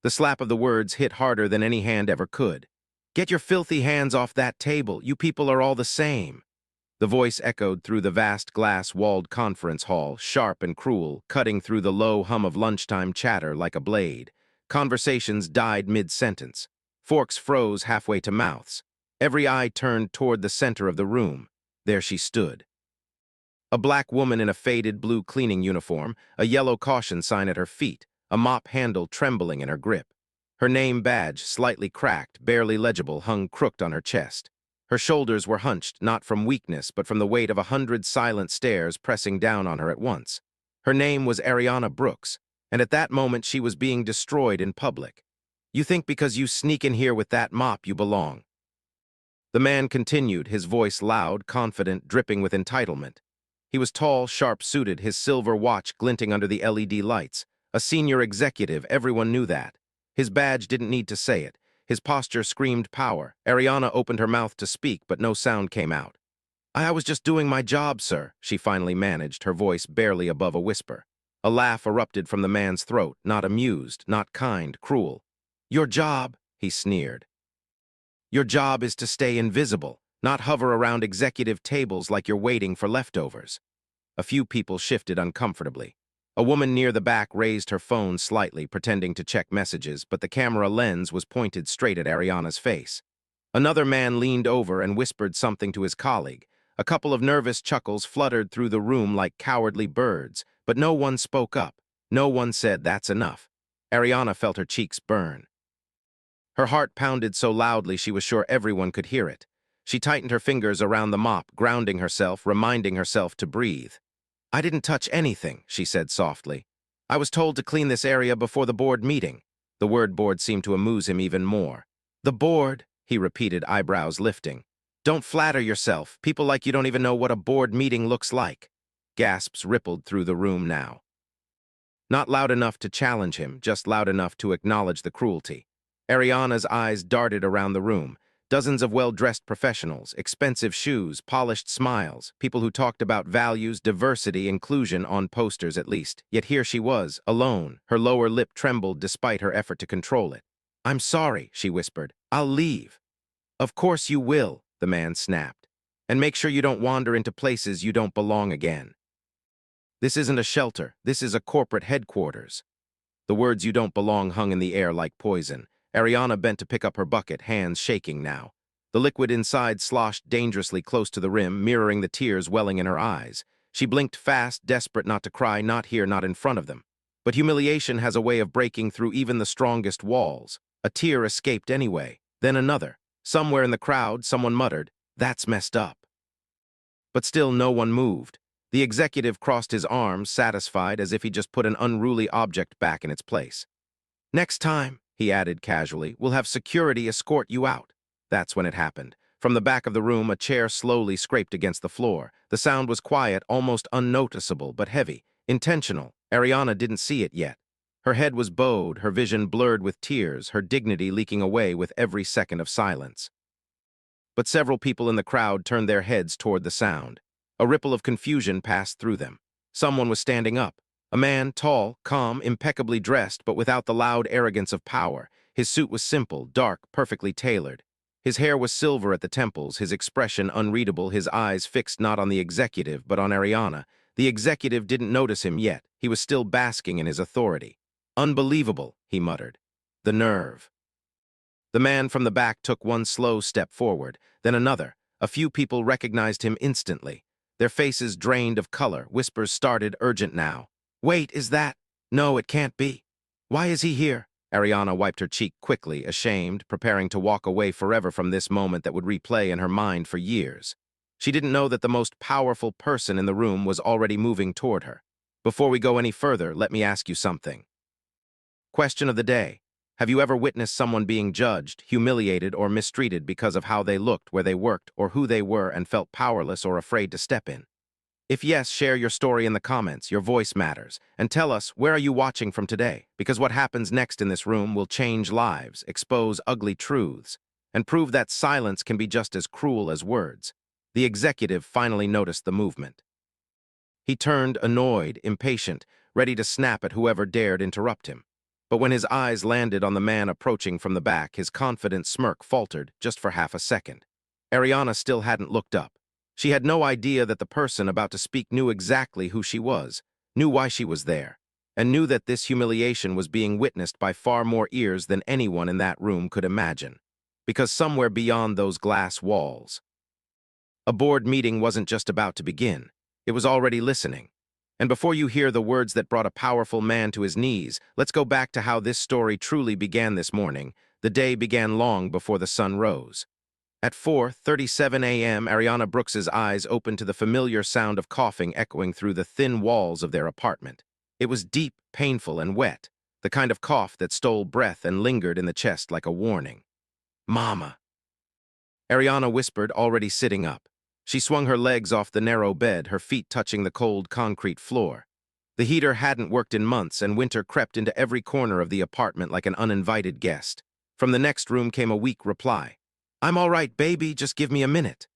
The slap of the words hit harder than any hand ever could. "Get your filthy hands off that table. You people are all the same." The voice echoed through the vast glass-walled conference hall, sharp and cruel, cutting through the low hum of lunchtime chatter like a blade. Conversations died mid-sentence. Forks froze halfway to mouths. Every eye turned toward the center of the room. There she stood. A black woman in a faded blue cleaning uniform, a yellow caution sign at her feet, a mop handle trembling in her grip. Her name badge, slightly cracked, barely legible, hung crooked on her chest. Her shoulders were hunched, not from weakness, but from the weight of 100 silent stares pressing down on her at once. Her name was Ariana Brooks, and at that moment she was being destroyed in public. "You think because you sneak in here with that mop you belong." The man continued, his voice loud, confident, dripping with entitlement. He was tall, sharp-suited, his silver watch glinting under the LED lights. A senior executive, everyone knew that. His badge didn't need to say it. His posture screamed power. Ariana opened her mouth to speak, but no sound came out. I was just doing my job, sir," she finally managed, her voice barely above a whisper. A laugh erupted from the man's throat, not amused, not kind, cruel. "Your job," he sneered. "Your job is to stay invisible, not hover around executive tables like you're waiting for leftovers." A few people shifted uncomfortably. A woman near the back raised her phone slightly, pretending to check messages, but the camera lens was pointed straight at Ariana's face. Another man leaned over and whispered something to his colleague. A couple of nervous chuckles fluttered through the room like cowardly birds, but no one spoke up. No one said, "That's enough." Ariana felt her cheeks burn. Her heart pounded so loudly she was sure everyone could hear it. She tightened her fingers around the mop, grounding herself, reminding herself to breathe. "I didn't touch anything," she said softly. "I was told to clean this area before the board meeting." The word board seemed to amuse him even more. "The board," he repeated, eyebrows lifting. "Don't flatter yourself. People like you don't even know what a board meeting looks like." Gasps rippled through the room now. Not loud enough to challenge him, just loud enough to acknowledge the cruelty. Ariana's eyes darted around the room. Dozens of well-dressed professionals, expensive shoes, polished smiles, people who talked about values, diversity, inclusion on posters at least. Yet here she was, alone. Her lower lip trembled despite her effort to control it. "I'm sorry," she whispered. "I'll leave." "Of course you will," the man snapped. "And make sure you don't wander into places you don't belong again. This isn't a shelter. This is a corporate headquarters." The words "you don't belong" hung in the air like poison. Ariana bent to pick up her bucket, hands shaking now. The liquid inside sloshed dangerously close to the rim, mirroring the tears welling in her eyes. She blinked fast, desperate not to cry, not here, not in front of them. But humiliation has a way of breaking through even the strongest walls. A tear escaped anyway, then another. Somewhere in the crowd, someone muttered, "That's messed up." But still no one moved. The executive crossed his arms, satisfied, as if he just put an unruly object back in its place. "Next time," he added casually, "we'll have security escort you out." That's when it happened. From the back of the room, a chair slowly scraped against the floor. The sound was quiet, almost unnoticeable, but heavy. Intentional. Ariana didn't see it yet. Her head was bowed, her vision blurred with tears, her dignity leaking away with every second of silence. But several people in the crowd turned their heads toward the sound. A ripple of confusion passed through them. Someone was standing up. A man, tall, calm, impeccably dressed, but without the loud arrogance of power. His suit was simple, dark, perfectly tailored. His hair was silver at the temples, his expression unreadable, his eyes fixed not on the executive, but on Ariana. The executive didn't notice him yet. He was still basking in his authority. "Unbelievable," he muttered. "The nerve." The man from the back took one slow step forward, then another. A few people recognized him instantly. Their faces drained of color, whispers started, urgent now. "Wait, is that? No, it can't be. Why is he here?" Ariana wiped her cheek quickly, ashamed, preparing to walk away forever from this moment that would replay in her mind for years. She didn't know that the most powerful person in the room was already moving toward her. "Before we go any further, let me ask you something." Question of the day. Have you ever witnessed someone being judged, humiliated, or mistreated because of how they looked, where they worked, or who they were and felt powerless or afraid to step in? If yes, share your story in the comments. Your voice matters. And tell us, where are you watching from today? Because what happens next in this room will change lives, expose ugly truths, and prove that silence can be just as cruel as words. The executive finally noticed the movement. He turned, annoyed, impatient, ready to snap at whoever dared interrupt him. But when his eyes landed on the man approaching from the back, his confident smirk faltered just for half a second. Ariana still hadn't looked up. She had no idea that the person about to speak knew exactly who she was, knew why she was there, and knew that this humiliation was being witnessed by far more ears than anyone in that room could imagine. Because somewhere beyond those glass walls, a board meeting wasn't just about to begin. It was already listening. And before you hear the words that brought a powerful man to his knees, let's go back to how this story truly began this morning. The day began long before the sun rose. At 4:37 a.m., Ariana Brooks's eyes opened to the familiar sound of coughing echoing through the thin walls of their apartment. It was deep, painful, and wet, the kind of cough that stole breath and lingered in the chest like a warning. "Mama," Ariana whispered, already sitting up. She swung her legs off the narrow bed, her feet touching the cold concrete floor. The heater hadn't worked in months, and winter crept into every corner of the apartment like an uninvited guest. From the next room came a weak reply. "I'm all right, baby, just give me a minute."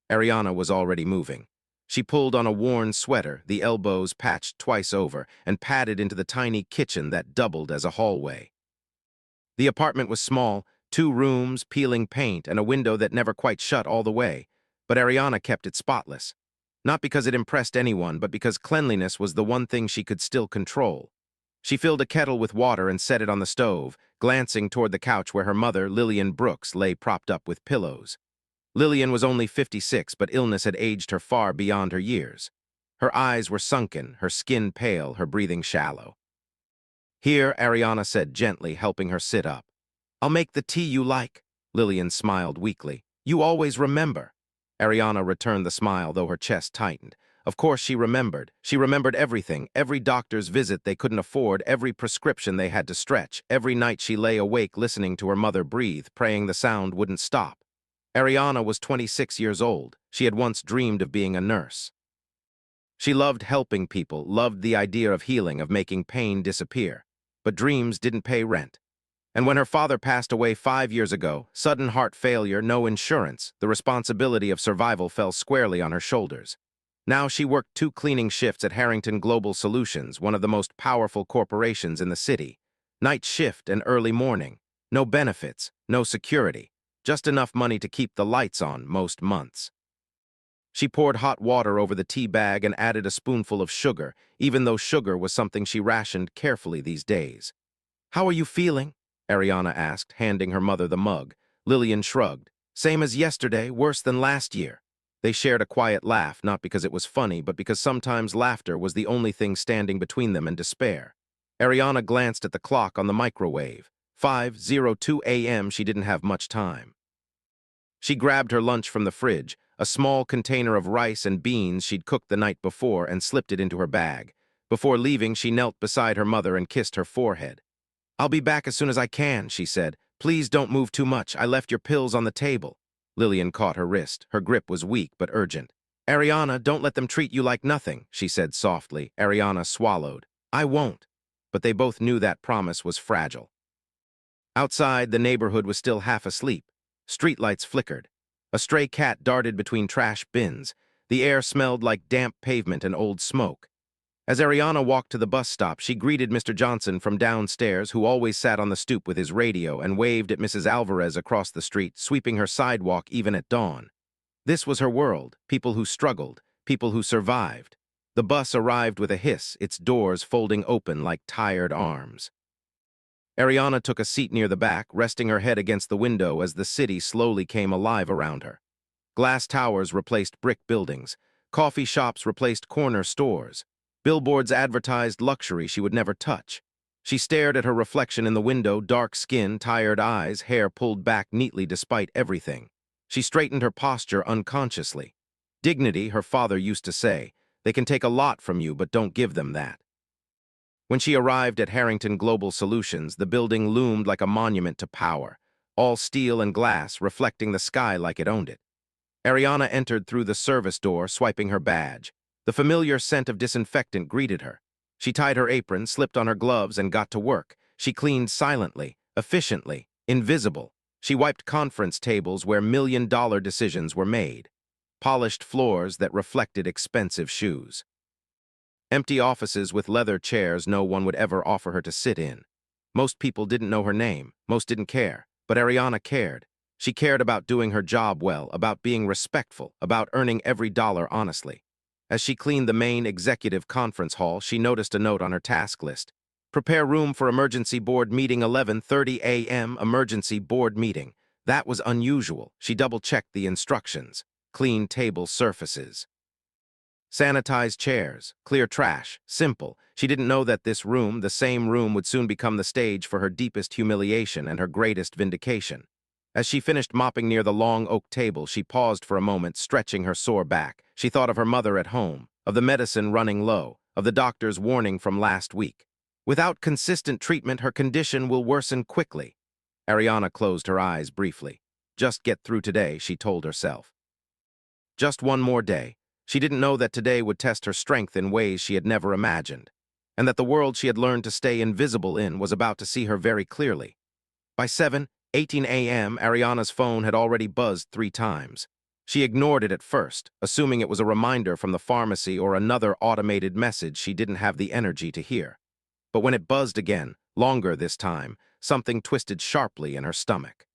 Ariana was already moving. She pulled on a worn sweater, the elbows patched twice over, and padded into the tiny kitchen that doubled as a hallway. The apartment was small, 2 rooms, peeling paint, and a window that never quite shut all the way. But Ariana kept it spotless. Not because it impressed anyone, but because cleanliness was the one thing she could still control. She filled a kettle with water and set it on the stove, glancing toward the couch where her mother, Lillian Brooks, lay propped up with pillows. Lillian was only 56, but illness had aged her far beyond her years. Her eyes were sunken, her skin pale, her breathing shallow. "Here," Ariana said gently, helping her sit up. "I'll make the tea you like." Lillian smiled weakly. "You always remember." Ariana returned the smile, though her chest tightened. Of course she remembered. She remembered everything, every doctor's visit they couldn't afford, every prescription they had to stretch, every night she lay awake listening to her mother breathe, praying the sound wouldn't stop. Ariana was 26 years old. She had once dreamed of being a nurse. She loved helping people, loved the idea of healing, of making pain disappear. But dreams didn't pay rent. And when her father passed away 5 years ago, sudden heart failure, no insurance, the responsibility of survival fell squarely on her shoulders. Now she worked 2 cleaning shifts at Harrington Global Solutions, one of the most powerful corporations in the city. Night shift and early morning. No benefits, no security, just enough money to keep the lights on most months. She poured hot water over the tea bag and added a spoonful of sugar, even though sugar was something she rationed carefully these days. "How are you feeling?" Ariana asked, handing her mother the mug. Lillian shrugged. "Same as yesterday, worse than last year." They shared a quiet laugh, not because it was funny, but because sometimes laughter was the only thing standing between them and despair. Ariana glanced at the clock on the microwave. 5:02 a.m. She didn't have much time. She grabbed her lunch from the fridge, a small container of rice and beans she'd cooked the night before, and slipped it into her bag. Before leaving, she knelt beside her mother and kissed her forehead. "I'll be back as soon as I can," she said. "Please don't move too much. I left your pills on the table." Lillian caught her wrist. Her grip was weak but urgent. "Ariana, don't let them treat you like nothing," she said softly. Ariana swallowed. "I won't." But they both knew that promise was fragile. Outside, the neighborhood was still half asleep. Streetlights flickered. A stray cat darted between trash bins. The air smelled like damp pavement and old smoke. As Ariana walked to the bus stop, she greeted Mr. Johnson from downstairs, who always sat on the stoop with his radio, and waved at Mrs. Alvarez across the street, sweeping her sidewalk even at dawn. This was her world, people who struggled, people who survived. The bus arrived with a hiss, its doors folding open like tired arms. Ariana took a seat near the back, resting her head against the window as the city slowly came alive around her. Glass towers replaced brick buildings. Coffee shops replaced corner stores. Billboards advertised luxury she would never touch. She stared at her reflection in the window, dark skin, tired eyes, hair pulled back neatly despite everything. She straightened her posture unconsciously. Dignity, her father used to say. They can take a lot from you, but don't give them that. When she arrived at Harrington Global Solutions, the building loomed like a monument to power, all steel and glass, reflecting the sky like it owned it. Ariana entered through the service door, swiping her badge. The familiar scent of disinfectant greeted her. She tied her apron, slipped on her gloves, and got to work. She cleaned silently, efficiently, invisible. She wiped conference tables where million-dollar decisions were made. Polished floors that reflected expensive shoes. Empty offices with leather chairs no one would ever offer her to sit in. Most people didn't know her name, most didn't care, but Ariana cared. She cared about doing her job well, about being respectful, about earning every dollar honestly. As she cleaned the main executive conference hall, she noticed a note on her task list. Prepare room for emergency board meeting 11:30 a.m. emergency board meeting. That was unusual. She double-checked the instructions. Clean table surfaces. Sanitize chairs, clear trash, simple. She didn't know that this room, the same room, would soon become the stage for her deepest humiliation and her greatest vindication. As she finished mopping near the long oak table, she paused for a moment, stretching her sore back. She thought of her mother at home, of the medicine running low, of the doctor's warning from last week. Without consistent treatment, her condition will worsen quickly. Ariana closed her eyes briefly. Just get through today, she told herself. Just one more day. She didn't know that today would test her strength in ways she had never imagined, and that the world she had learned to stay invisible in was about to see her very clearly. By 7:18 a.m., Ariana's phone had already buzzed 3 times. She ignored it at first, assuming it was a reminder from the pharmacy or another automated message she didn't have the energy to hear. But when it buzzed again, longer this time, something twisted sharply in her stomach.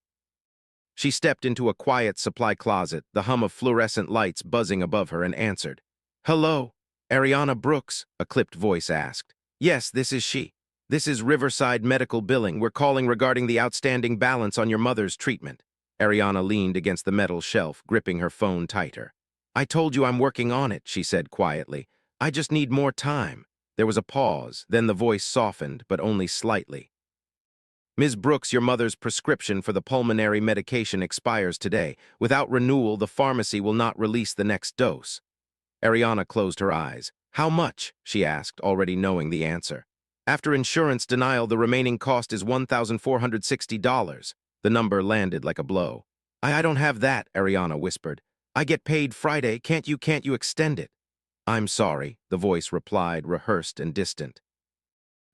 She stepped into a quiet supply closet, the hum of fluorescent lights buzzing above her, and answered. "Hello, Ariana Brooks," a clipped voice asked. "Yes, this is she. This is Riverside Medical Billing. We're calling regarding the outstanding balance on your mother's treatment." Ariana leaned against the metal shelf, gripping her phone tighter. "I told you I'm working on it," she said quietly. "I just need more time." There was a pause, then the voice softened, but only slightly. "Ms. Brooks, your mother's prescription for the pulmonary medication expires today. Without renewal, the pharmacy will not release the next dose." Ariana closed her eyes. "How much?" she asked, already knowing the answer. "After insurance denial, the remaining cost is $1,460. The number landed like a blow. I don't have that," Ariana whispered. "I get paid Friday. Can't you extend it?" "I'm sorry," the voice replied, rehearsed and distant.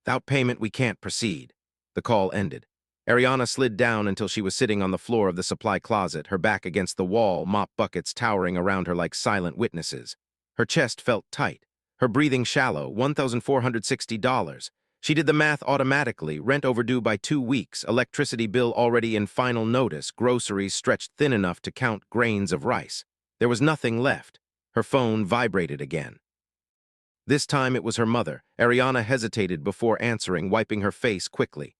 "Without payment, we can't proceed." The call ended. Ariana slid down until she was sitting on the floor of the supply closet, her back against the wall, mop buckets towering around her like silent witnesses. Her chest felt tight, her breathing shallow. $1,460. She did the math automatically, rent overdue by 2 weeks, electricity bill already in final notice, groceries stretched thin enough to count grains of rice. There was nothing left. Her phone vibrated again. This time it was her mother. Ariana hesitated before answering, wiping her face quickly.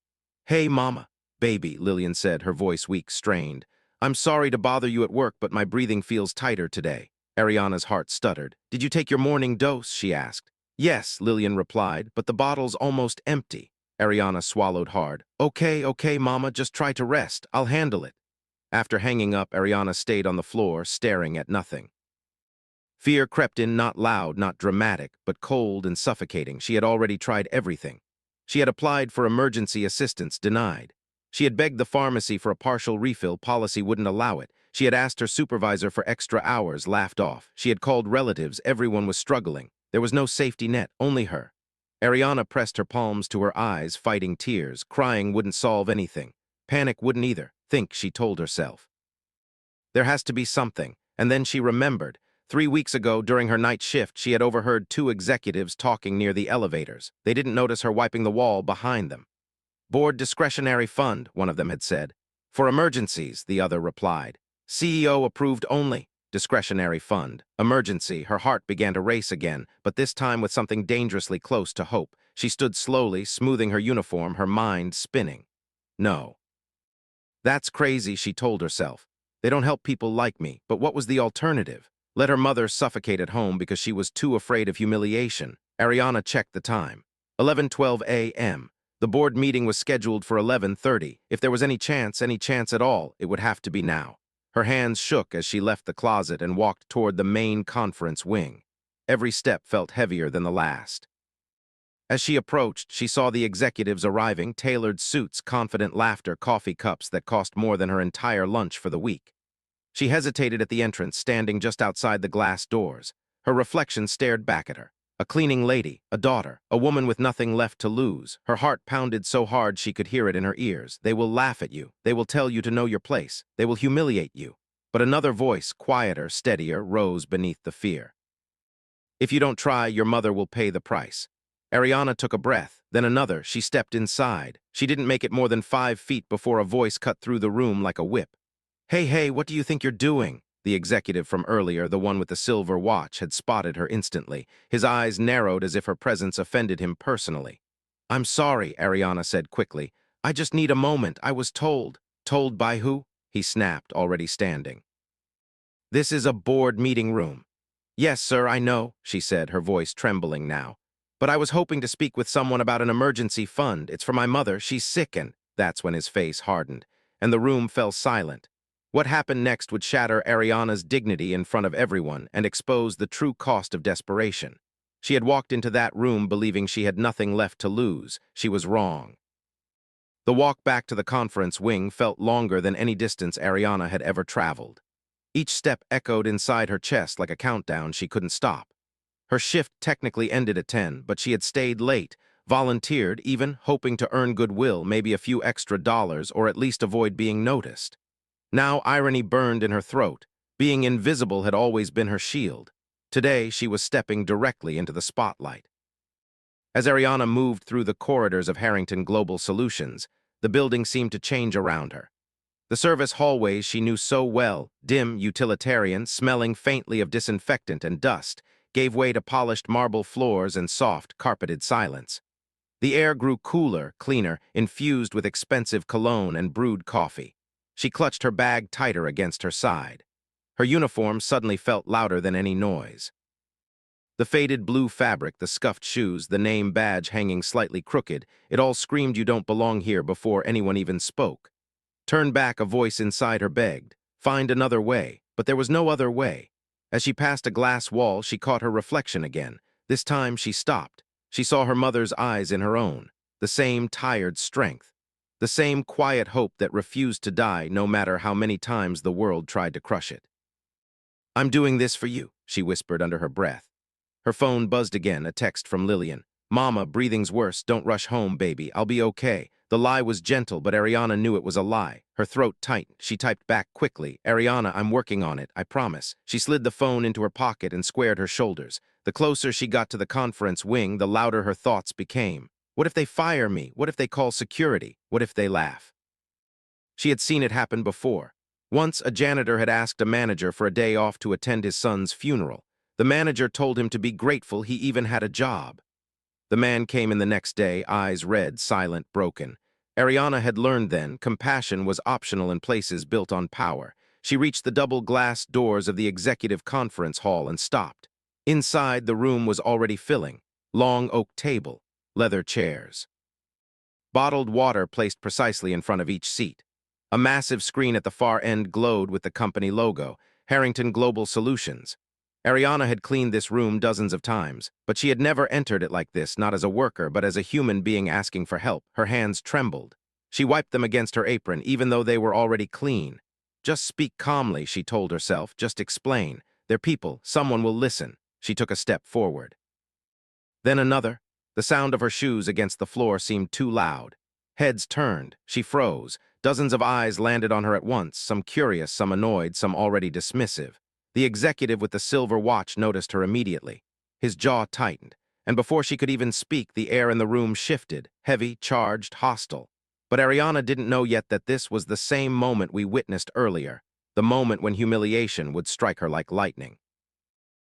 "Hey, Mama." "Baby," Lillian said, her voice weak, strained. "I'm sorry to bother you at work, but my breathing feels tighter today." Ariana's heart stuttered. "Did you take your morning dose?" she asked. "Yes," Lillian replied, "but the bottle's almost empty." Ariana swallowed hard. Okay, Mama, just try to rest. I'll handle it." After hanging up, Ariana stayed on the floor, staring at nothing. Fear crept in, not loud, not dramatic, but cold and suffocating. She had already tried everything. She had applied for emergency assistance, denied. She had begged the pharmacy for a partial refill, policy wouldn't allow it. She had asked her supervisor for extra hours, laughed off. She had called relatives, everyone was struggling. There was no safety net, only her. Ariana pressed her palms to her eyes, fighting tears. Crying wouldn't solve anything. Panic wouldn't either. Think, she told herself. There has to be something. And then she remembered. 3 weeks ago, during her night shift, she had overheard 2 executives talking near the elevators. They didn't notice her wiping the wall behind them. "Board discretionary fund," one of them had said. "For emergencies," the other replied. "CEO approved only. Discretionary fund. Emergency." Her heart began to race again, but this time with something dangerously close to hope. She stood slowly, smoothing her uniform, her mind spinning. No. That's crazy, she told herself. They don't help people like me, but what was the alternative? Let her mother suffocate at home because she was too afraid of humiliation. Ariana checked the time. 11:12 a.m. The board meeting was scheduled for 11:30. If there was any chance at all, it would have to be now. Her hands shook as she left the closet and walked toward the main conference wing. Every step felt heavier than the last. As she approached, she saw the executives arriving, tailored suits, confident laughter, coffee cups that cost more than her entire lunch for the week. She hesitated at the entrance, standing just outside the glass doors. Her reflection stared back at her. A cleaning lady, a daughter, a woman with nothing left to lose. Her heart pounded so hard she could hear it in her ears. They will laugh at you. They will tell you to know your place. They will humiliate you. But another voice, quieter, steadier, rose beneath the fear. "If you don't try, your mother will pay the price." Ariana took a breath, then another. She stepped inside. She didn't make it more than 5 feet before a voice cut through the room like a whip. Hey, what do you think you're doing? The executive from earlier, the one with the silver watch, had spotted her instantly. His eyes narrowed as if her presence offended him personally. I'm sorry, Ariana said quickly. I just need a moment. I was told. Told by who? He snapped, already standing. This is a board meeting room. Yes, sir, I know, she said, her voice trembling now. But I was hoping to speak with someone about an emergency fund. It's for my mother. She's sick. And that's when his face hardened, and the room fell silent. What happened next would shatter Ariana's dignity in front of everyone and expose the true cost of desperation. She had walked into that room believing she had nothing left to lose. She was wrong. The walk back to the conference wing felt longer than any distance Ariana had ever traveled. Each step echoed inside her chest like a countdown she couldn't stop. Her shift technically ended at 10, but she had stayed late, volunteered even, hoping to earn goodwill, maybe a few extra dollars, or at least avoid being noticed. Now irony burned in her throat. Being invisible had always been her shield. Today she was stepping directly into the spotlight. As Ariana moved through the corridors of Harrington Global Solutions, the building seemed to change around her. The service hallways she knew so well, dim, utilitarian, smelling faintly of disinfectant and dust, gave way to polished marble floors and soft, carpeted silence. The air grew cooler, cleaner, infused with expensive cologne and brewed coffee. She clutched her bag tighter against her side. Her uniform suddenly felt louder than any noise. The faded blue fabric, the scuffed shoes, the name badge hanging slightly crooked, it all screamed you don't belong here before anyone even spoke. Turn back, a voice inside her begged. Find another way, but there was no other way. As she passed a glass wall, she caught her reflection again. This time she stopped. She saw her mother's eyes in her own, the same tired strength, the same quiet hope that refused to die no matter how many times the world tried to crush it. I'm doing this for you, she whispered under her breath. Her phone buzzed again, a text from Lillian. Mama, breathing's worse. Don't rush home, baby. I'll be okay. The lie was gentle, but Ariana knew it was a lie. Her throat tightened. She typed back quickly. Ariana, I'm working on it, I promise. She slid the phone into her pocket and squared her shoulders. The closer she got to the conference wing, the louder her thoughts became. What if they fire me? What if they call security? What if they laugh? She had seen it happen before. Once, a janitor had asked a manager for a day off to attend his son's funeral. The manager told him to be grateful he even had a job. The man came in the next day, eyes red, silent, broken. Ariana had learned then compassion was optional in places built on power. She reached the double glass doors of the executive conference hall and stopped. Inside, the room was already filling. Long oak table, leather chairs. Bottled water placed precisely in front of each seat. A massive screen at the far end glowed with the company logo, Harrington Global Solutions. Ariana had cleaned this room dozens of times, but she had never entered it like this, not as a worker, but as a human being asking for help. Her hands trembled. She wiped them against her apron, even though they were already clean. Just speak calmly, she told herself. Just explain. They're people. Someone will listen. She took a step forward. Then another. The sound of her shoes against the floor seemed too loud. Heads turned. She froze. Dozens of eyes landed on her at once, some curious, some annoyed, some already dismissive. The executive with the silver watch noticed her immediately. His jaw tightened, and before she could even speak, the air in the room shifted, heavy, charged, hostile. But Ariana didn't know yet that this was the same moment we witnessed earlier, the moment when humiliation would strike her like lightning.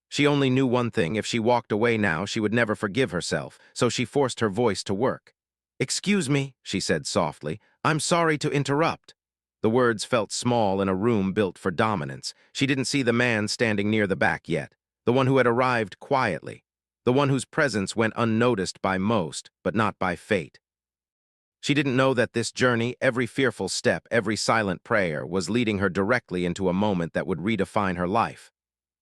She only knew one thing: if she walked away now, she would never forgive herself, so she forced her voice to work. "Excuse me," she said softly. "I'm sorry to interrupt." The words felt small in a room built for dominance. She didn't see the man standing near the back yet, the one who had arrived quietly, the one whose presence went unnoticed by most, but not by fate. She didn't know that this journey, every fearful step, every silent prayer, was leading her directly into a moment that would redefine her life.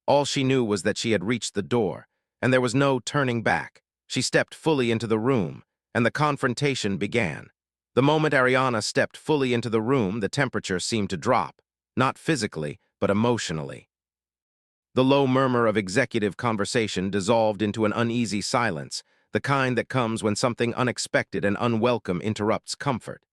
All she knew was that she had reached the door, and there was no turning back. She stepped fully into the room, and the confrontation began. The moment Ariana stepped fully into the room, the temperature seemed to drop, not physically, but emotionally. The low murmur of executive conversation dissolved into an uneasy silence, the kind that comes when something unexpected and unwelcome interrupts comfort.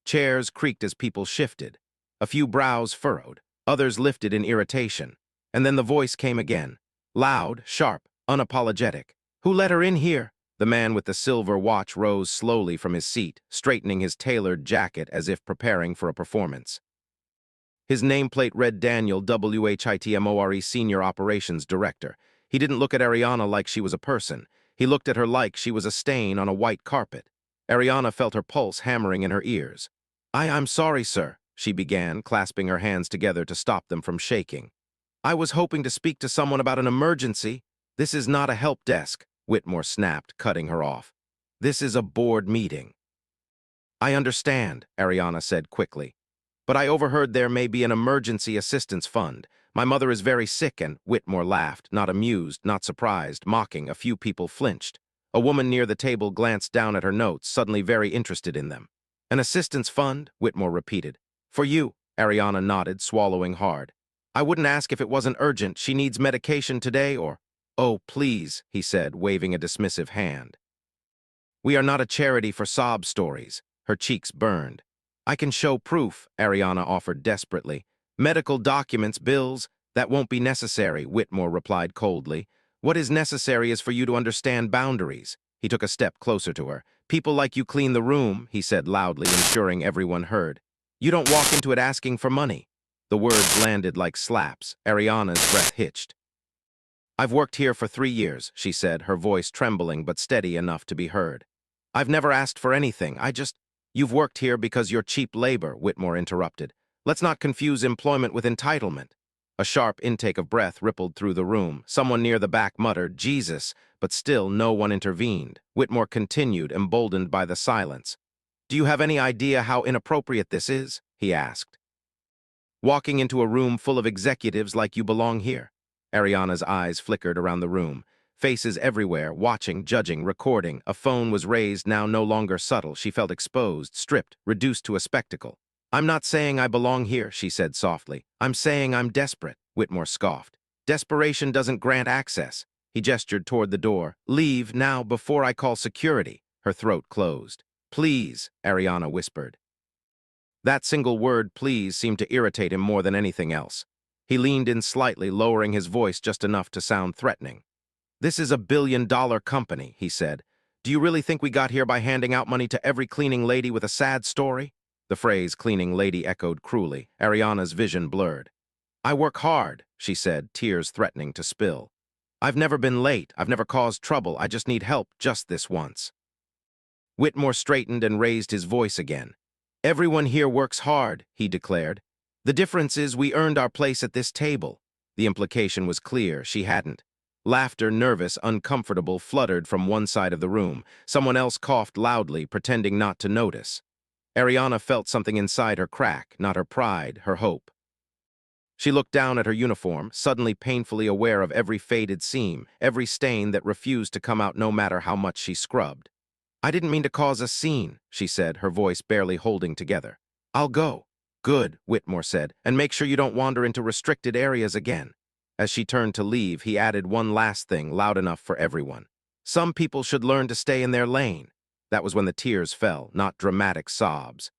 Chairs creaked as people shifted. A few brows furrowed, others lifted in irritation. And then the voice came again, loud, sharp, unapologetic. "Who let her in here?" The man with the silver watch rose slowly from his seat, straightening his tailored jacket as if preparing for a performance. His nameplate read Daniel WHITMORE Senior Operations Director. He didn't look at Ariana like she was a person. He looked at her like she was a stain on a white carpet. Ariana felt her pulse hammering in her ears. I'm sorry, sir," she began, clasping her hands together to stop them from shaking. "I was hoping to speak to someone about an emergency. This is not a help desk," Whitmore snapped, cutting her off. "This is a board meeting." "I understand," Ariana said quickly. "But I overheard there may be an emergency assistance fund. My mother is very sick," and Whitmore laughed, not amused, not surprised, mocking. A few people flinched. A woman near the table glanced down at her notes, suddenly very interested in them. "An assistance fund?" Whitmore repeated. "For you," Ariana nodded, swallowing hard. "I wouldn't ask if it wasn't urgent. She needs medication today, or—" "Oh, please," he said, waving a dismissive hand. "We are not a charity for sob stories." Her cheeks burned. "I can show proof," Ariana offered desperately. "Medical documents, bills, that won't be necessary," Whitmore replied coldly. "What is necessary is for you to understand boundaries." He took a step closer to her. "People like you clean the room," he said loudly, ensuring everyone heard. "You don't walk into it asking for money." The words landed like slaps. Ariana's breath hitched. "I've worked here for 3 years," she said, her voice trembling but steady enough to be heard. "I've never asked for anything. You've worked here because you're cheap labor," Whitmore interrupted. "Let's not confuse employment with entitlement." A sharp intake of breath rippled through the room. Someone near the back muttered, "Jesus," but still no one intervened. Whitmore continued, emboldened by the silence. "Do you have any idea how inappropriate this is?" he asked. "Walking into a room full of executives like you belong here." Ariana's eyes flickered around the room. Faces everywhere, watching, judging, recording. A phone was raised, now no longer subtle. She felt exposed, stripped, reduced to a spectacle. "I'm not saying I belong here," she said softly. "I'm saying I'm desperate," Whitmore scoffed. "Desperation doesn't grant access." He gestured toward the door. "Leave, now, before I call security." Her throat closed. "Please," Ariana whispered. That single word, please, seemed to irritate him more than anything else. He leaned in slightly, lowering his voice just enough to sound threatening. "This is a billion-dollar company," he said. "Do you really think we got here by handing out money to every cleaning lady with a sad story?" The phrase cleaning lady echoed cruelly. Ariana's vision blurred. "I work hard," she said, tears threatening to spill. "I've never been late. I've never caused trouble. I just need help, just this once." Whitmore straightened and raised his voice again. "Everyone here works hard," he declared. "The difference is we earned our place at this table." The implication was clear. She hadn't. Laughter, nervous, uncomfortable, fluttered from one side of the room. Someone else coughed loudly, pretending not to notice. Ariana felt something inside her crack, not her pride, her hope. She looked down at her uniform, suddenly painfully aware of every faded seam, every stain that refused to come out no matter how much she scrubbed. "I didn't mean to cause a scene," she said, her voice barely holding together. "I'll go." "Good," Whitmore said, "and make sure you don't wander into restricted areas again." As she turned to leave, he added one last thing, loud enough for everyone. "Some people should learn to stay in their lane." That was when the tears fell, not dramatic sobs.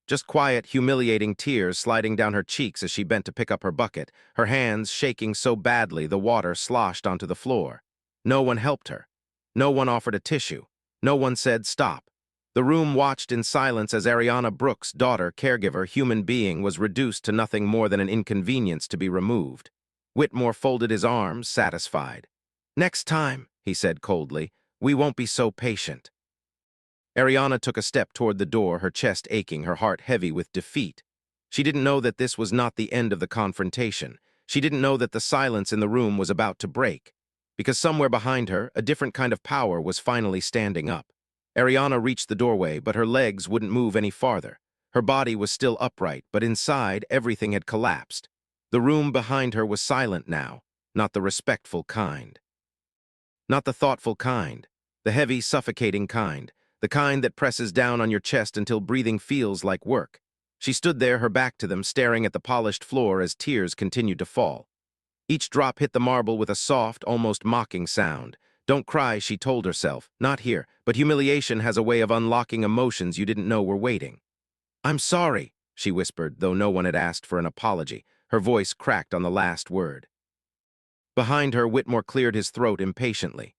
Just quiet, humiliating tears sliding down her cheeks as she bent to pick up her bucket, her hands shaking so badly the water sloshed onto the floor. No one helped her. No one offered a tissue. No one said stop. The room watched in silence as Ariana Brooks' daughter, caregiver, human being, was reduced to nothing more than an inconvenience to be removed. Whitmore folded his arms, satisfied. "Next time," he said coldly, "we won't be so patient." Ariana took a step toward the door, her chest aching, her heart heavy with defeat. She didn't know that this was not the end of the confrontation. She didn't know that the silence in the room was about to break. Because somewhere behind her, a different kind of power was finally standing up. Ariana reached the doorway, but her legs wouldn't move any farther. Her body was still upright, but inside, everything had collapsed. The room behind her was silent now, not the respectful kind. Not the thoughtful kind, the heavy, suffocating kind, the kind that presses down on your chest until breathing feels like work. She stood there, her back to them, staring at the polished floor as tears continued to fall. Each drop hit the marble with a soft, almost mocking sound. "Don't cry," she told herself. "Not here, but humiliation has a way of unlocking emotions you didn't know were waiting." "I'm sorry," she whispered, though no one had asked for an apology. Her voice cracked on the last word. Behind her, Whitmore cleared his throat impatiently.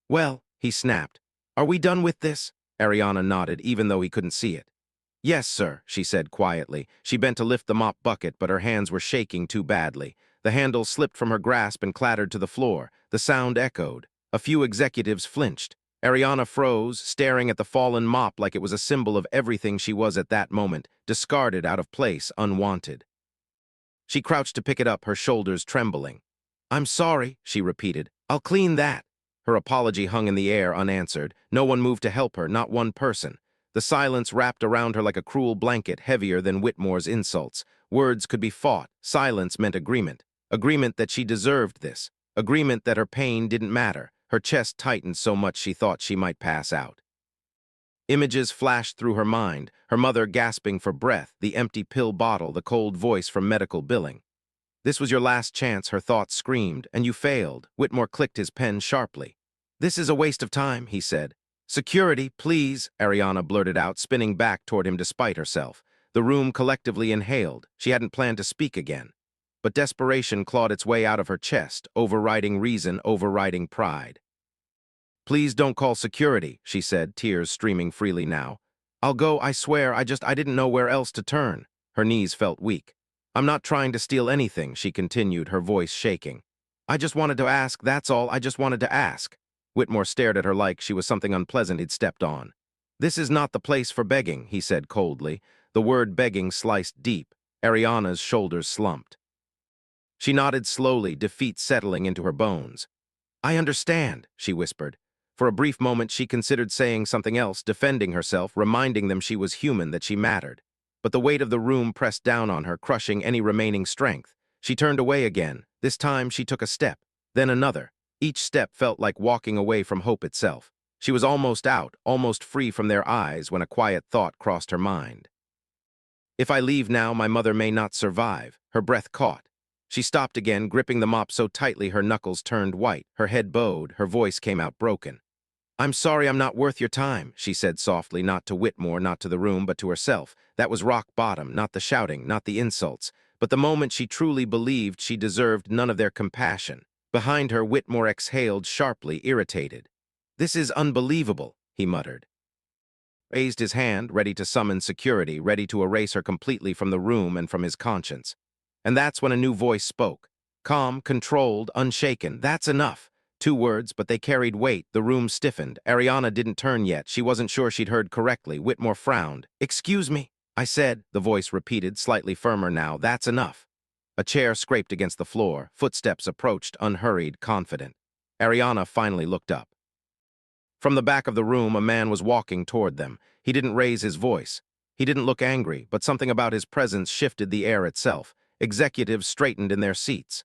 "Well, he snapped. Are we done with this? Ariana nodded, even though he couldn't see it. Yes, sir, she said quietly. She bent to lift the mop bucket, but her hands were shaking too badly. The handle slipped from her grasp and clattered to the floor. The sound echoed. A few executives flinched. Ariana froze, staring at the fallen mop like it was a symbol of everything she was at that moment, discarded, out of place, unwanted. She crouched to pick it up, her shoulders trembling. I'm sorry, she repeated. I'll clean that. Her apology hung in the air unanswered. No one moved to help her, not one person. The silence wrapped around her like a cruel blanket, heavier than Whitmore's insults. Words could be fought. Silence meant agreement. Agreement that she deserved this. Agreement that her pain didn't matter. Her chest tightened so much she thought she might pass out. Images flashed through her mind, her mother gasping for breath, the empty pill bottle, the cold voice from medical billing. This was your last chance, her thoughts screamed, and you failed. Whitmore clicked his pen sharply. This is a waste of time, he said. Security, please, Ariana blurted out, spinning back toward him despite herself. The room collectively inhaled. She hadn't planned to speak again. But desperation clawed its way out of her chest, overriding reason, overriding pride. Please don't call security, she said, tears streaming freely now. I'll go, I swear, I didn't know where else to turn. Her knees felt weak. I'm not trying to steal anything, she continued, her voice shaking. I just wanted to ask, that's all, I just wanted to ask. Whitmore stared at her like she was something unpleasant he'd stepped on. This is not the place for begging, he said coldly. The word begging sliced deep. Ariana's shoulders slumped. She nodded slowly, defeat settling into her bones. I understand, she whispered. For a brief moment she considered saying something else, defending herself, reminding them she was human, that she mattered. But the weight of the room pressed down on her, crushing any remaining strength. She turned away again. This time she took a step, then another. Each step felt like walking away from hope itself. She was almost out, almost free from their eyes, when a quiet thought crossed her mind. If I leave now, my mother may not survive. Her breath caught. She stopped again, gripping the mop so tightly her knuckles turned white. Her head bowed, her voice came out broken. I'm sorry I'm not worth your time, she said softly, not to Whitmore, not to the room, but to herself. That was rock bottom, not the shouting, not the insults, but the moment she truly believed she deserved none of their compassion. Behind her, Whitmore exhaled sharply, irritated. This is unbelievable, he muttered. Raised his hand, ready to summon security, ready to erase her completely from the room and from his conscience. And that's when a new voice spoke. Calm, controlled, unshaken. That's enough. 2 words, but they carried weight. The room stiffened. Ariana didn't turn yet. She wasn't sure she'd heard correctly. Whitmore frowned. Excuse me, I said, the voice repeated, slightly firmer now. That's enough. A chair scraped against the floor. Footsteps approached, unhurried, confident. Ariana finally looked up. From the back of the room, a man was walking toward them. He didn't raise his voice. He didn't look angry, but something about his presence shifted the air itself. Executives straightened in their seats.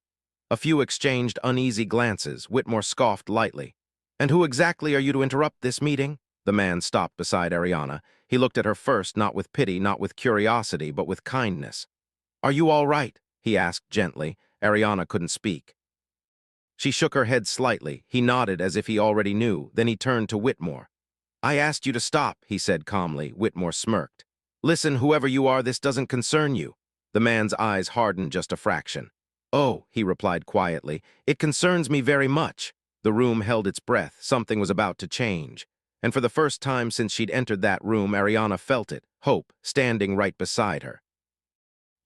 A few exchanged uneasy glances. Whitmore scoffed lightly. And who exactly are you to interrupt this meeting? The man stopped beside Ariana. He looked at her first, not with pity, not with curiosity, but with kindness. Are you all right? He asked gently. Ariana couldn't speak. She shook her head slightly. He nodded as if he already knew. Then he turned to Whitmore. I asked you to stop, he said calmly. Whitmore smirked. Listen, whoever you are, this doesn't concern you. The man's eyes hardened just a fraction. Oh, he replied quietly, it concerns me very much. The room held its breath. Something was about to change. And for the first time since she'd entered that room, Ariana felt it, hope, standing right beside her.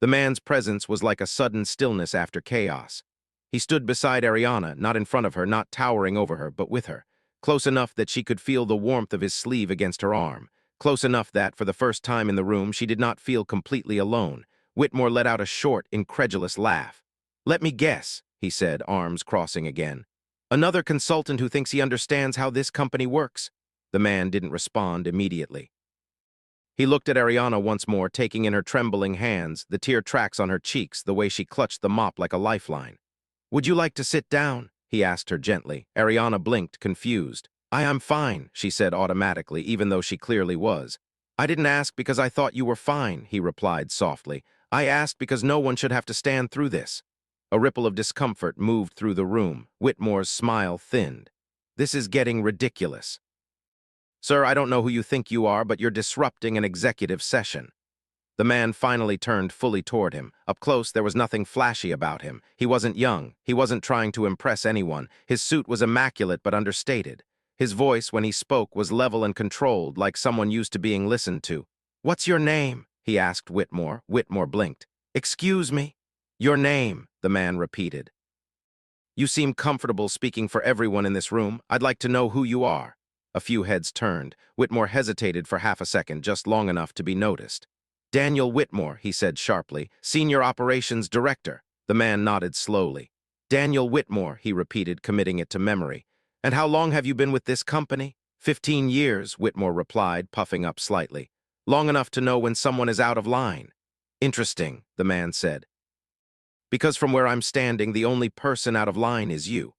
The man's presence was like a sudden stillness after chaos. He stood beside Ariana, not in front of her, not towering over her, but with her, close enough that she could feel the warmth of his sleeve against her arm, close enough that, for the first time in the room, she did not feel completely alone. Whitmore let out a short, incredulous laugh. Let me guess, he said, arms crossing again. Another consultant who thinks he understands how this company works. The man didn't respond immediately. He looked at Ariana once more, taking in her trembling hands, the tear tracks on her cheeks, the way she clutched the mop like a lifeline. Would you like to sit down? He asked her gently. Ariana blinked, confused. I'm fine, she said automatically, even though she clearly was. I didn't ask because I thought you were fine, he replied softly. I asked because no one should have to stand through this. A ripple of discomfort moved through the room. Whitmore's smile thinned. This is getting ridiculous. Sir, I don't know who you think you are, but you're disrupting an executive session. The man finally turned fully toward him. Up close, there was nothing flashy about him. He wasn't young. He wasn't trying to impress anyone. His suit was immaculate but understated. His voice, when he spoke, was level and controlled, like someone used to being listened to. "What's your name?" he asked Whitmore. Whitmore blinked. "Excuse me?" "Your name," the man repeated. "You seem comfortable speaking for everyone in this room. I'd like to know who you are." A few heads turned. Whitmore hesitated for half a second, just long enough to be noticed. "Daniel Whitmore," he said sharply, "Senior Operations Director." The man nodded slowly. "Daniel Whitmore," he repeated, committing it to memory. "And how long have you been with this company?" 15 years, Whitmore replied, puffing up slightly. "Long enough to know when someone is out of line." "Interesting," the man said. "Because from where I'm standing, the only person out of line is you."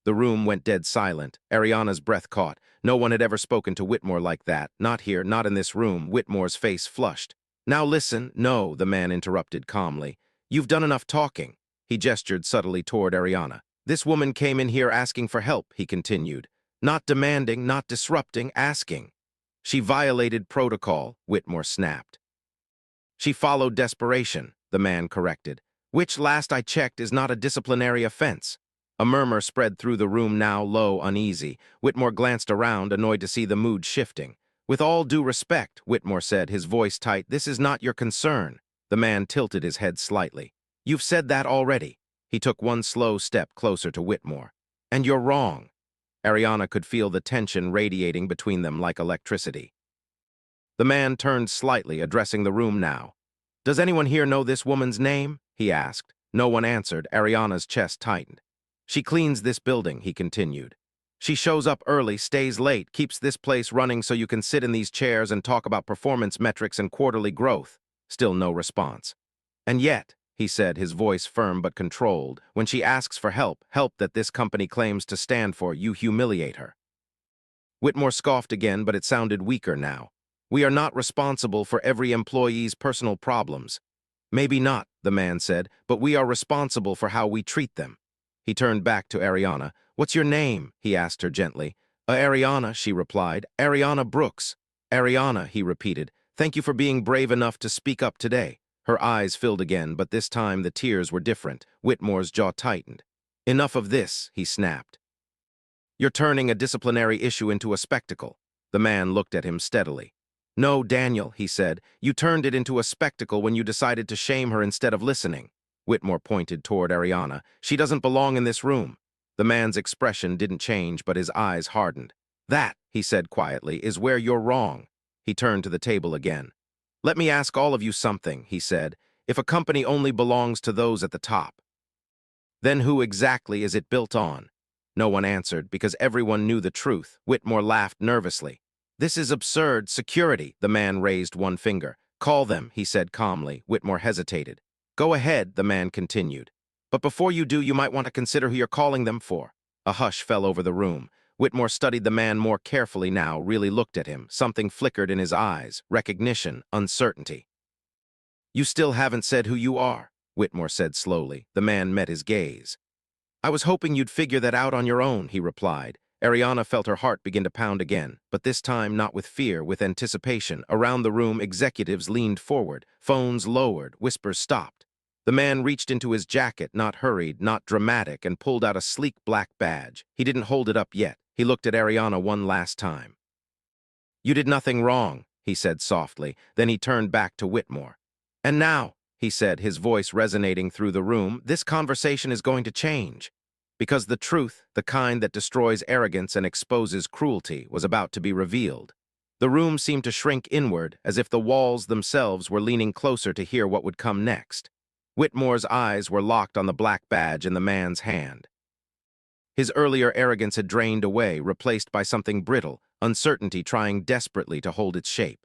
The room went dead silent. Ariana's breath caught. No one had ever spoken to Whitmore like that. Not here, not in this room. Whitmore's face flushed. "Now listen." "No," the man interrupted calmly. "You've done enough talking." He gestured subtly toward Ariana. "This woman came in here asking for help," he continued. "Not demanding, not disrupting, asking." "She violated protocol," Whitmore snapped. "She followed desperation," the man corrected. "Which, last I checked, is not a disciplinary offense." A murmur spread through the room, now low, uneasy. Whitmore glanced around, annoyed to see the mood shifting. "With all due respect," Whitmore said, his voice tight, "this is not your concern." The man tilted his head slightly. "You've said that already." He took one slow step closer to Whitmore. "And you're wrong." Ariana could feel the tension radiating between them like electricity. The man turned slightly, addressing the room now. "Does anyone here know this woman's name?" he asked. No one answered. Ariana's chest tightened. "She cleans this building," he continued. "She shows up early, stays late, keeps this place running so you can sit in these chairs and talk about performance metrics and quarterly growth." Still no response. "And yet," he said, his voice firm but controlled, "when she asks for help, help that this company claims to stand for, you humiliate her." Whitmore scoffed again, but it sounded weaker now. "We are not responsible for every employee's personal problems." "Maybe not," the man said, "but we are responsible for how we treat them." He turned back to Ariana. "What's your name?" he asked her gently. Ariana," she replied. "Ariana Brooks." "Ariana," he repeated. "Thank you for being brave enough to speak up today." Her eyes filled again, but this time the tears were different. Whitmore's jaw tightened. "Enough of this," he snapped. "You're turning a disciplinary issue into a spectacle." The man looked at him steadily. "No, Daniel," he said, "you turned it into a spectacle when you decided to shame her instead of listening." Whitmore pointed toward Ariana. "She doesn't belong in this room." The man's expression didn't change, but his eyes hardened. "That," he said quietly, "is where you're wrong." He turned to the table again. "Let me ask all of you something," he said. "If a company only belongs to those at the top, then who exactly is it built on?" No one answered, because everyone knew the truth. Whitmore laughed nervously. "This is absurd. Security." The man raised one finger. "Call them," he said calmly. Whitmore hesitated. "Go ahead," the man continued. "But before you do, you might want to consider who you're calling them for." A hush fell over the room. Whitmore studied the man more carefully now, really looked at him. Something flickered in his eyes. Recognition, uncertainty. "You still haven't said who you are," Whitmore said slowly. The man met his gaze. "I was hoping you'd figure that out on your own," he replied. Ariana felt her heart begin to pound again, but this time not with fear, with anticipation. Around the room, executives leaned forward, phones lowered, whispers stopped. The man reached into his jacket, not hurried, not dramatic, and pulled out a sleek black badge. He didn't hold it up yet. He looked at Ariana one last time. "You did nothing wrong," he said softly. Then he turned back to Whitmore. "And now," he said, his voice resonating through the room, "this conversation is going to change." Because the truth, the kind that destroys arrogance and exposes cruelty, was about to be revealed. The room seemed to shrink inward, as if the walls themselves were leaning closer to hear what would come next. Whitmore's eyes were locked on the black badge in the man's hand. His earlier arrogance had drained away, replaced by something brittle, uncertainty trying desperately to hold its shape.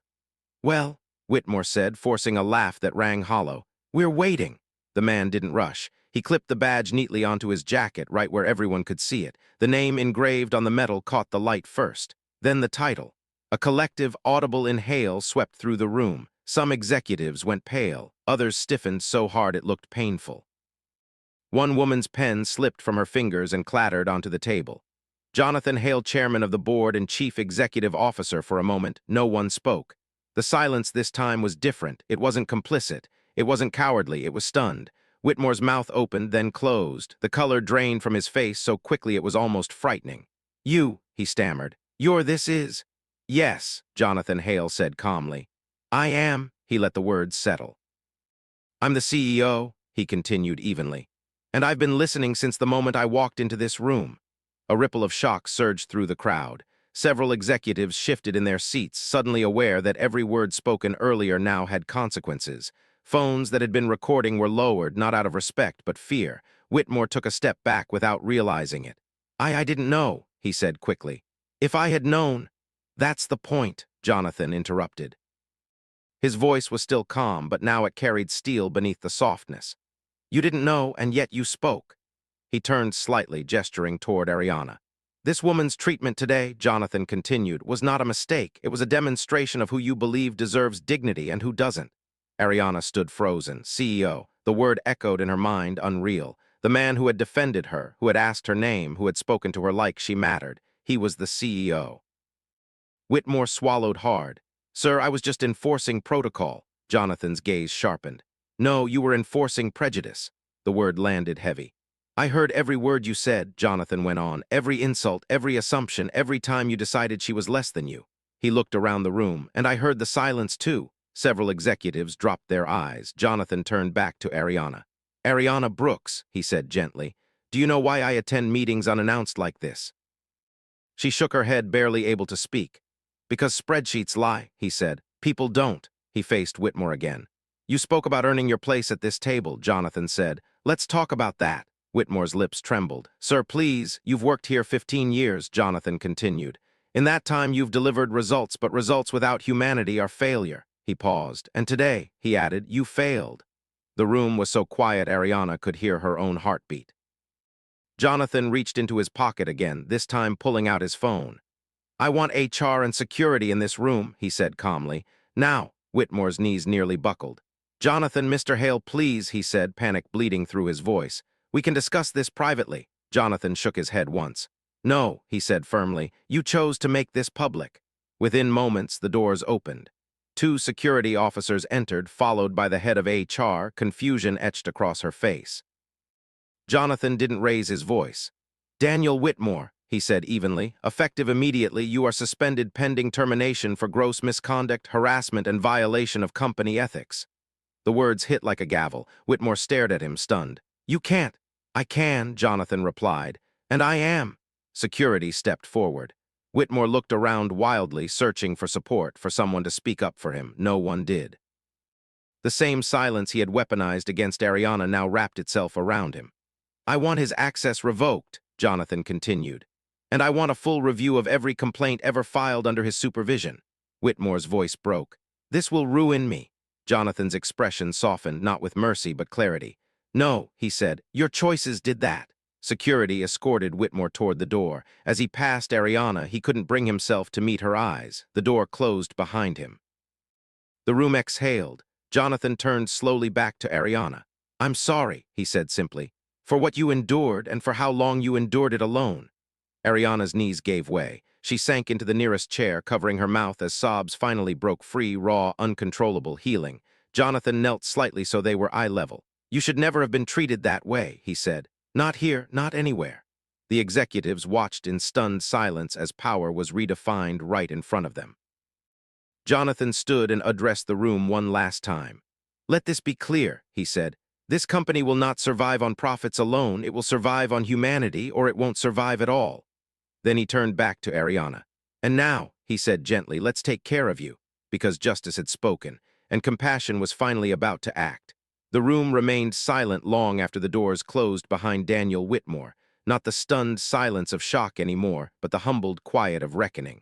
"Well," Whitmore said, forcing a laugh that rang hollow, "we're waiting." The man didn't rush. He clipped the badge neatly onto his jacket, right where everyone could see it. The name engraved on the metal caught the light first. Then the title. A collective, audible inhale swept through the room. Some executives went pale. Others stiffened so hard it looked painful. One woman's pen slipped from her fingers and clattered onto the table. Jonathan Hale, chairman of the board and chief executive officer. For a moment, no one spoke. The silence this time was different. It wasn't complicit. It wasn't cowardly. It was stunned. Whitmore's mouth opened, then closed. The color drained from his face so quickly it was almost frightening. "You," he stammered. This is? Yes, Jonathan Hale said calmly. I am, he let the words settle. I'm the CEO, he continued evenly. And I've been listening since the moment I walked into this room. A ripple of shock surged through the crowd. Several executives shifted in their seats, suddenly aware that every word spoken earlier now had consequences. Phones that had been recording were lowered, not out of respect, but fear. Whitmore took a step back without realizing it. I didn't know, he said quickly. If I had known... That's the point, Jonathan interrupted. His voice was still calm, but now it carried steel beneath the softness. You didn't know, and yet you spoke. He turned slightly, gesturing toward Ariana. This woman's treatment today, Jonathan continued, was not a mistake. It was a demonstration of who you believe deserves dignity and who doesn't. Ariana stood frozen. CEO. The word echoed in her mind, unreal. The man who had defended her, who had asked her name, who had spoken to her like she mattered. He was the CEO. Whitmore swallowed hard. Sir, I was just enforcing protocol. Jonathan's gaze sharpened. No, you were enforcing prejudice. The word landed heavy. I heard every word you said, Jonathan went on, every insult, every assumption, every time you decided she was less than you. He looked around the room, and I heard the silence too. Several executives dropped their eyes. Jonathan turned back to Ariana. Ariana Brooks, he said gently, do you know why I attend meetings unannounced like this? She shook her head, barely able to speak. Because spreadsheets lie, he said. People don't. He faced Whitmore again. You spoke about earning your place at this table, Jonathan said. Let's talk about that. Whitmore's lips trembled. Sir, please, you've worked here 15 years, Jonathan continued. In that time you've delivered results, but results without humanity are failure. He paused. And today, he added, you failed. The room was so quiet Ariana could hear her own heartbeat. Jonathan reached into his pocket again, this time pulling out his phone. I want HR and security in this room, he said calmly. Now, Whitmore's knees nearly buckled. Jonathan, Mr. Hale, please, he said, panic bleeding through his voice. We can discuss this privately. Jonathan shook his head once. No, he said firmly, you chose to make this public. Within moments, the doors opened. 2 security officers entered, followed by the head of HR, confusion etched across her face. Jonathan didn't raise his voice. Daniel Whitmore, he said evenly, effective immediately, you are suspended pending termination for gross misconduct, harassment, and violation of company ethics. The words hit like a gavel. Whitmore stared at him, stunned. You can't. I can, Jonathan replied. And I am. Security stepped forward. Whitmore looked around wildly, searching for support, for someone to speak up for him. No one did. The same silence he had weaponized against Ariana now wrapped itself around him. I want his access revoked, Jonathan continued. And I want a full review of every complaint ever filed under his supervision. Whitmore's voice broke. This will ruin me. Jonathan's expression softened, not with mercy but clarity. No, he said, your choices did that. Security escorted Whitmore toward the door. As he passed Ariana, he couldn't bring himself to meet her eyes. The door closed behind him. The room exhaled. Jonathan turned slowly back to Ariana. I'm sorry, he said simply, for what you endured and for how long you endured it alone. Ariana's knees gave way. She sank into the nearest chair, covering her mouth as sobs finally broke free, raw, uncontrollable, healing. Jonathan knelt slightly so they were eye level. You should never have been treated that way, he said. Not here, not anywhere. The executives watched in stunned silence as power was redefined right in front of them. Jonathan stood and addressed the room one last time. Let this be clear, he said. This company will not survive on profits alone. It will survive on humanity, or it won't survive at all. Then he turned back to Ariana. And now, he said gently, let's take care of you, because justice had spoken, and compassion was finally about to act. The room remained silent long after the doors closed behind Daniel Whitmore, not the stunned silence of shock anymore, but the humbled quiet of reckoning.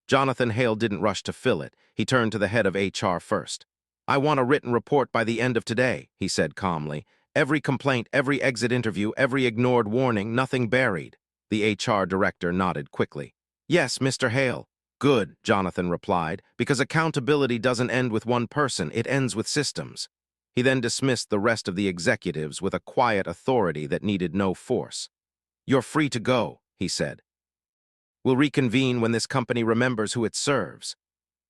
Jonathan Hale didn't rush to fill it. He turned to the head of HR first. I want a written report by the end of today, he said calmly. Every complaint, every exit interview, every ignored warning, nothing buried. The HR director nodded quickly. Yes, Mr. Hale. Good, Jonathan replied, because accountability doesn't end with one person, it ends with systems. He then dismissed the rest of the executives with a quiet authority that needed no force. You're free to go, he said. We'll reconvene when this company remembers who it serves.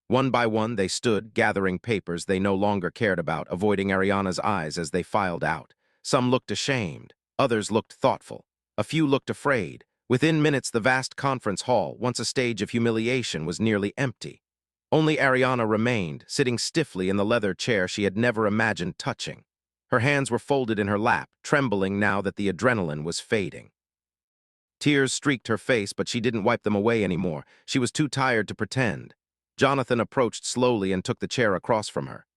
One by one, they stood, gathering papers they no longer cared about, avoiding Ariana's eyes as they filed out. Some looked ashamed, others looked thoughtful. A few looked afraid. Within minutes, the vast conference hall, once a stage of humiliation, was nearly empty. Only Ariana remained, sitting stiffly in the leather chair she had never imagined touching. Her hands were folded in her lap, trembling now that the adrenaline was fading. Tears streaked her face, but she didn't wipe them away anymore. She was too tired to pretend. Jonathan approached slowly and took the chair across from her.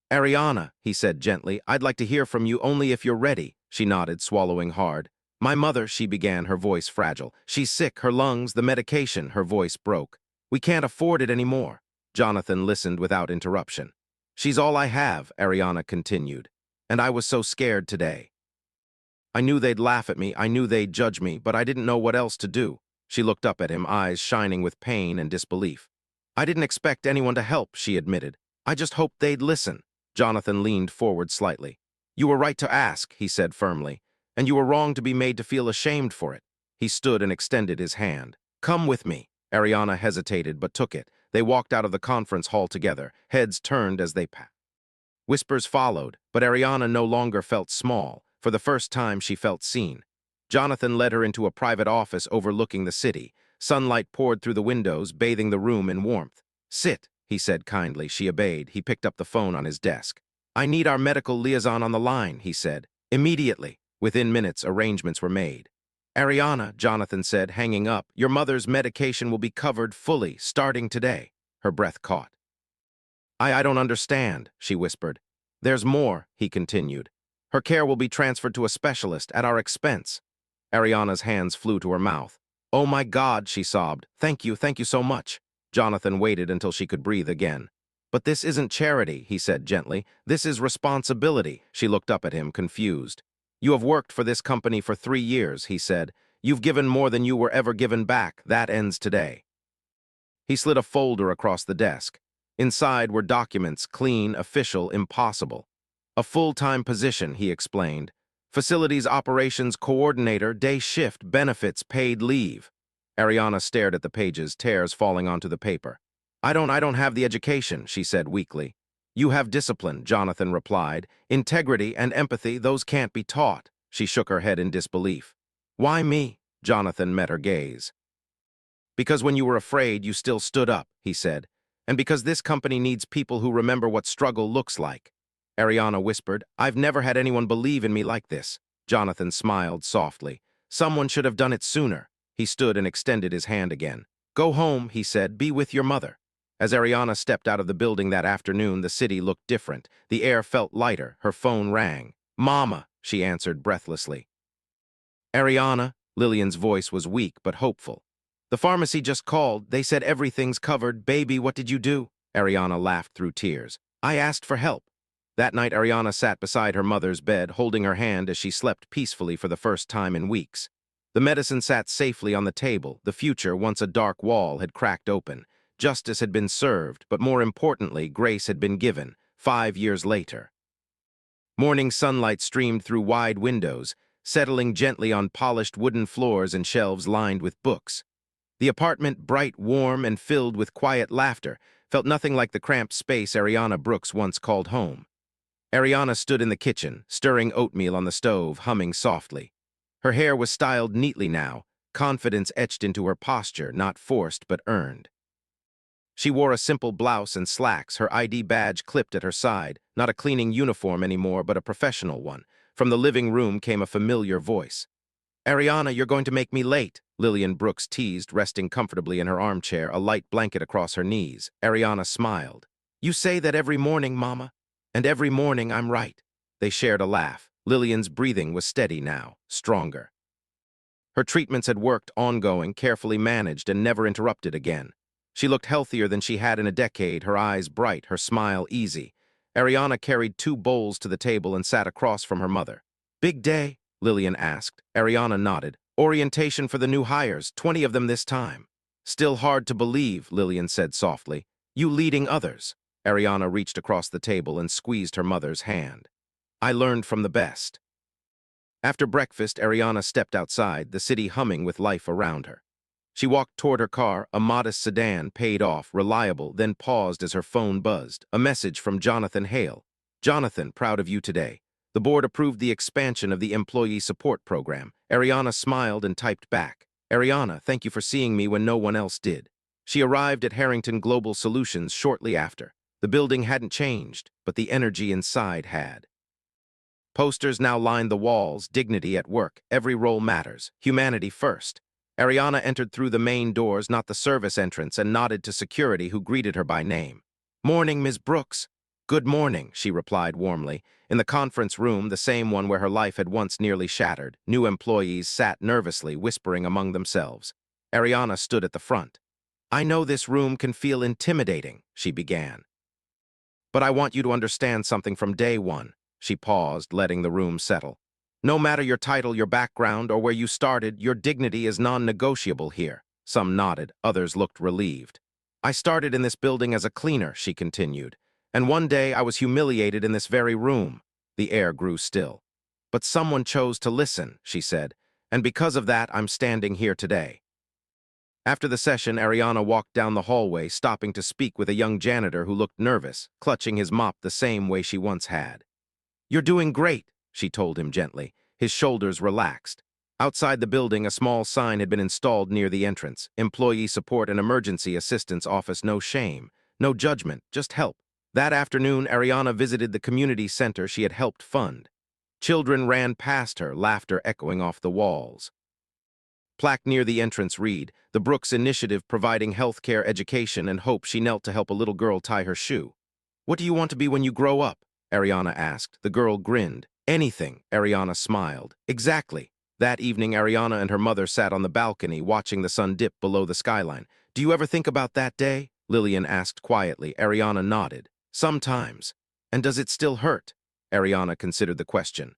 "Ariana," he said gently, "I'd like to hear from you only if you're ready." She nodded, swallowing hard. "My mother," she began, her voice fragile. "She's sick, her lungs, the medication," her voice broke. "We can't afford it anymore." Jonathan listened without interruption. "She's all I have," Ariana continued. "And I was so scared today. I knew they'd laugh at me, I knew they'd judge me, but I didn't know what else to do." She looked up at him, eyes shining with pain and disbelief. "I didn't expect anyone to help," she admitted. "I just hoped they'd listen." Jonathan leaned forward slightly. "You were right to ask," he said firmly, "and you were wrong to be made to feel ashamed for it." He stood and extended his hand. "Come with me." Ariana hesitated but took it. They walked out of the conference hall together, heads turned as they passed. Whispers followed, but Ariana no longer felt small. For the first time, she felt seen. Jonathan led her into a private office overlooking the city. Sunlight poured through the windows, bathing the room in warmth. "Sit," he said kindly. She obeyed. He picked up the phone on his desk. "I need our medical liaison on the line," he said. "Immediately." Within minutes, arrangements were made. "Ariana," Jonathan said, hanging up, "your mother's medication will be covered fully, starting today." Her breath caught. I don't understand," she whispered. "There's more," he continued. "Her care will be transferred to a specialist at our expense." Ariana's hands flew to her mouth. "Oh my God," she sobbed. Thank you so much." Jonathan waited until she could breathe again. "But this isn't charity," he said gently. "This is responsibility." She looked up at him, confused. "You have worked for this company for 3 years," he said. "You've given more than you were ever given back. That ends today." He slid a folder across the desk. Inside were documents, clean, official, impossible. "A full-time position," he explained. "Facilities operations coordinator, day shift, benefits, paid leave." Ariana stared at the pages, tears falling onto the paper. I don't have the education," she said weakly. "You have discipline," Jonathan replied. "Integrity and empathy, those can't be taught." She shook her head in disbelief. "Why me?" Jonathan met her gaze. "Because when you were afraid, you still stood up," he said. "And because this company needs people who remember what struggle looks like." Ariana whispered, "I've never had anyone believe in me like this." Jonathan smiled softly. "Someone should have done it sooner." He stood and extended his hand again. "Go home," he said. "Be with your mother." As Ariana stepped out of the building that afternoon, the city looked different. The air felt lighter. Her phone rang. "Mama," she answered breathlessly. "Ariana," Lillian's voice was weak but hopeful. "The pharmacy just called. They said everything's covered. Baby, what did you do?" Ariana laughed through tears. "I asked for help." That night, Ariana sat beside her mother's bed, holding her hand as she slept peacefully for the first time in weeks. The medicine sat safely on the table. The future, once a dark wall, had cracked open. Justice had been served, but more importantly, grace had been given, 5 years later. Morning sunlight streamed through wide windows, settling gently on polished wooden floors and shelves lined with books. The apartment, bright, warm, and filled with quiet laughter, felt nothing like the cramped space Ariana Brooks once called home. Ariana stood in the kitchen, stirring oatmeal on the stove, humming softly. Her hair was styled neatly now, confidence etched into her posture, not forced but earned. She wore a simple blouse and slacks, her ID badge clipped at her side, not a cleaning uniform anymore, but a professional one. From the living room came a familiar voice. "Ariana, you're going to make me late," Lillian Brooks teased, resting comfortably in her armchair, a light blanket across her knees. Ariana smiled. "You say that every morning, Mama, and every morning I'm right." They shared a laugh. Lillian's breathing was steady now, stronger. Her treatments had worked, ongoing, carefully managed, and never interrupted again. She looked healthier than she had in a decade, her eyes bright, her smile easy. Ariana carried 2 bowls to the table and sat across from her mother. "Big day?" Lillian asked. Ariana nodded. "Orientation for the new hires, 20 of them this time." "Still hard to believe," Lillian said softly. "You leading others." Ariana reached across the table and squeezed her mother's hand. "I learned from the best." After breakfast, Ariana stepped outside, the city humming with life around her. She walked toward her car, a modest sedan, paid off, reliable, then paused as her phone buzzed. A message from Jonathan Hale. "Jonathan, proud of you today. The board approved the expansion of the employee support program." Ariana smiled and typed back. Ariana, thank you for seeing me when no one else did. She arrived at Harrington Global Solutions shortly after. The building hadn't changed, but the energy inside had. Posters now lined the walls, dignity at work, every role matters, humanity first. Ariana entered through the main doors, not the service entrance, and nodded to security who greeted her by name. "Morning, Ms. Brooks." "Good morning," she replied warmly. In the conference room, the same one where her life had once nearly shattered, new employees sat nervously, whispering among themselves. Ariana stood at the front. "I know this room can feel intimidating," she began. "But I want you to understand something from day one." She paused, letting the room settle. "No matter your title, your background, or where you started, your dignity is non-negotiable here." Some nodded, others looked relieved. "I started in this building as a cleaner," she continued, "and one day I was humiliated in this very room." The air grew still. "But someone chose to listen," she said, "and because of that, I'm standing here today." After the session, Ariana walked down the hallway, stopping to speak with a young janitor who looked nervous, clutching his mop the same way she once had. "You're doing great," she told him gently. His shoulders relaxed. Outside the building, a small sign had been installed near the entrance. Employee Support and Emergency Assistance Office. No shame, no judgment, just help. That afternoon, Ariana visited the community center she had helped fund. Children ran past her, laughter echoing off the walls. Plaque near the entrance read, "The Brooks Initiative providing healthcare, education, and hope." She knelt to help a little girl tie her shoe. "What do you want to be when you grow up?" Ariana asked. The girl grinned. "Anything," Ariana smiled. "Exactly." That evening, Ariana and her mother sat on the balcony, watching the sun dip below the skyline. "Do you ever think about that day?" Lillian asked quietly. Ariana nodded. "Sometimes." "And does it still hurt?" Ariana considered the question.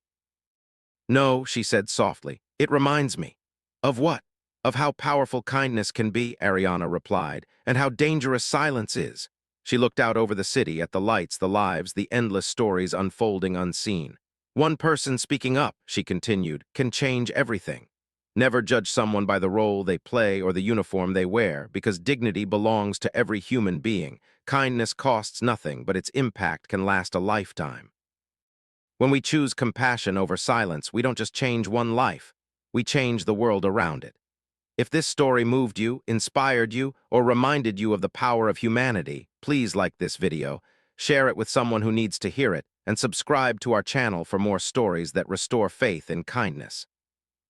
"No," she said softly. "It reminds me." "Of what?" "Of how powerful kindness can be," Ariana replied, "and how dangerous silence is." She looked out over the city, at the lights, the lives, the endless stories unfolding unseen. "One person speaking up," she continued, "can change everything." Never judge someone by the role they play or the uniform they wear, because dignity belongs to every human being. Kindness costs nothing, but its impact can last a lifetime. When we choose compassion over silence, we don't just change one life, we change the world around it. If this story moved you, inspired you, or reminded you of the power of humanity, please like this video, share it with someone who needs to hear it, and subscribe to our channel for more stories that restore faith in kindness.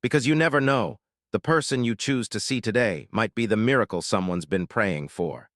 Because you never know, the person you choose to see today might be the miracle someone's been praying for.